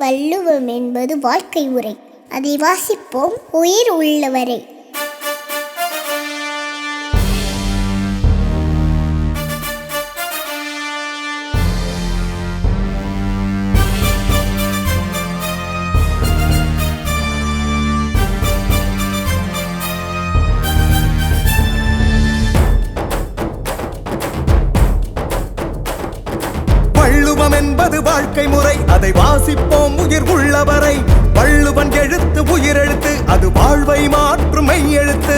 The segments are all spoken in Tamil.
வள்ளுவம் என்பது வாழ்க்கை உரை. அதை வாசிப்போம் உயிர் உள்ளவரை. வள்ளுவம் என்பது வாழ்க்கை முறை. அதை வாசிப்போம் உயிர் உள்ளவரை. வள்ளுவன் எழுத்து உயிரெழுத்து, அது வாழ்வை மாற்றும் மெய் எழுத்து.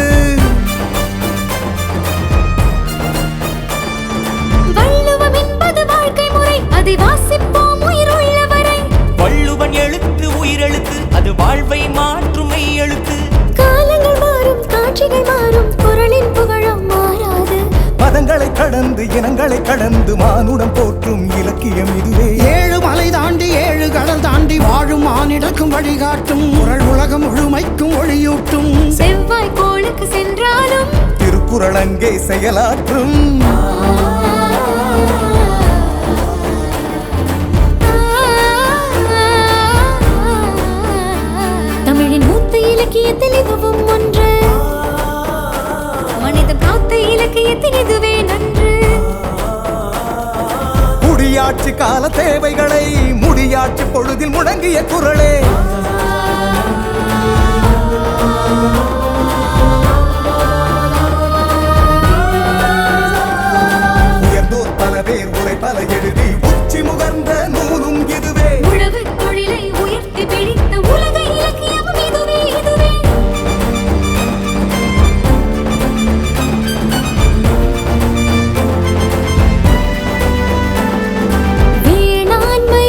வள்ளுவம் என்பது வாழ்க்கை முறை. அதை வாசிப்போம் உயிர் உள்ளவரை. வள்ளுவன் எழுத்து உயிரெழுத்து, அது வாழ்வை மாற்றும் மெய் எழுத்து. காலங்கள் மாறும், காட்சிகள் மாறும், குரலின் புகழும் மாறாது. மதங்களை கடந்து இனங்களை கடந்து மானுடம் போற்றும் இலக்கியம் இதுவே. ஏழு மலை தாண்டி ஏழு கடல் தாண்டி வாழும் மானிடக்கும் வழிகாட்டும். குரல் உலகம் முழுமைக்கும் ஒளியூட்டும். செவ்வாய் கோளுக்கு சென்றாலும் திருக்குறள் அங்கே செயலாற்றும். தமிழின் மூத்த இலக்கியத்தில் இதுவும் ஒன்று. மனிதன் காத்த இலக்கியத்தில் இதுவே நன்று. குடியாட்சி கால தேவைகளை முடியாட்சி பொழுதில் முழங்கிய குரலே. உயர்ந்தோர் பல பேர் உரை பல எழுதி உச்சி முகர்ந்த நூலும் இதுவே. உழவு தொழிலை உயர்த்தி பிடித்த உலக இலக்கியமும் இதுவே இதுவே. வேளாண்மை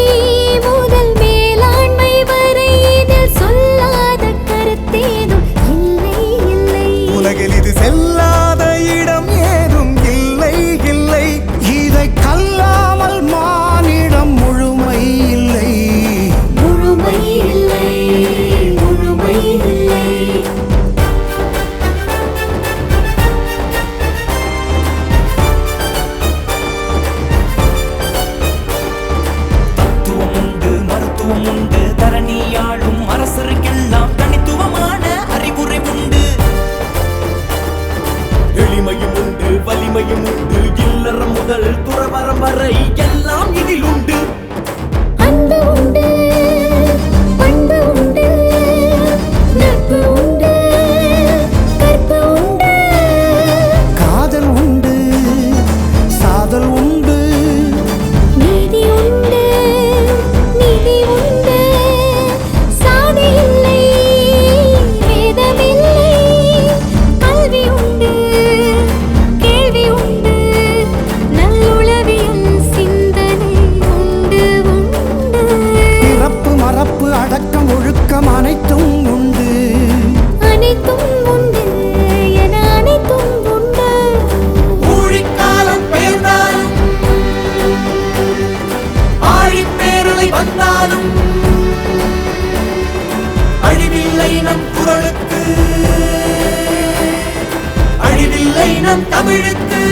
முதல் மேலாண்மை வரை இதில் சொல்லாத கருத்தேதும் இல்லை இல்லை. உலகில் இது செல்லாத இடம் ஏதும் இல்லை இல்லை. இதை கல்லாமல் மானிடம் முழுமை இல்லை. முழுமை இல்லை, முழுமை இல்லை. தத்துவம் உண்டு, மருத்துவம் உண்டு, தரணியாளும் அரசருக்கெல்லாம் தனித்துவமான அறிவுரை உண்டு. எளிமையும் உண்டு, வலிமையும் உண்டு, இல்லறம் முதல் துறவறம் வரை எல்லாம் இதில் உண்டு. அன்பு உண்டு, பண்பு உண்டு, நட்பு உண்டு, கற்பு உண்டு. காதல் உண்டு, சாதல் உண்டு. நீதி உண்டு, நிதி உண்டு. சாதி இல்லை, வேதமில்லை. கல்வி உண்டு, கேள்வி உண்டு, நல்லுளவியல் சிந்தனை உண்டு உண்டு. பிறப்பு மறப்பு அடக்கம் ஒழுக்கம் அனைத்தும் உண்டு. அனைத்தும் உண்டு என அனைத்தும் உண்டு. ஊழிக்காலம் பெயர்ந்தாலும் ஆழிப்பேரலை வந்தாலும் அழிவில்லை நம் குரலுக்கு, அழிவில்லை நம் தமிழுக்கு.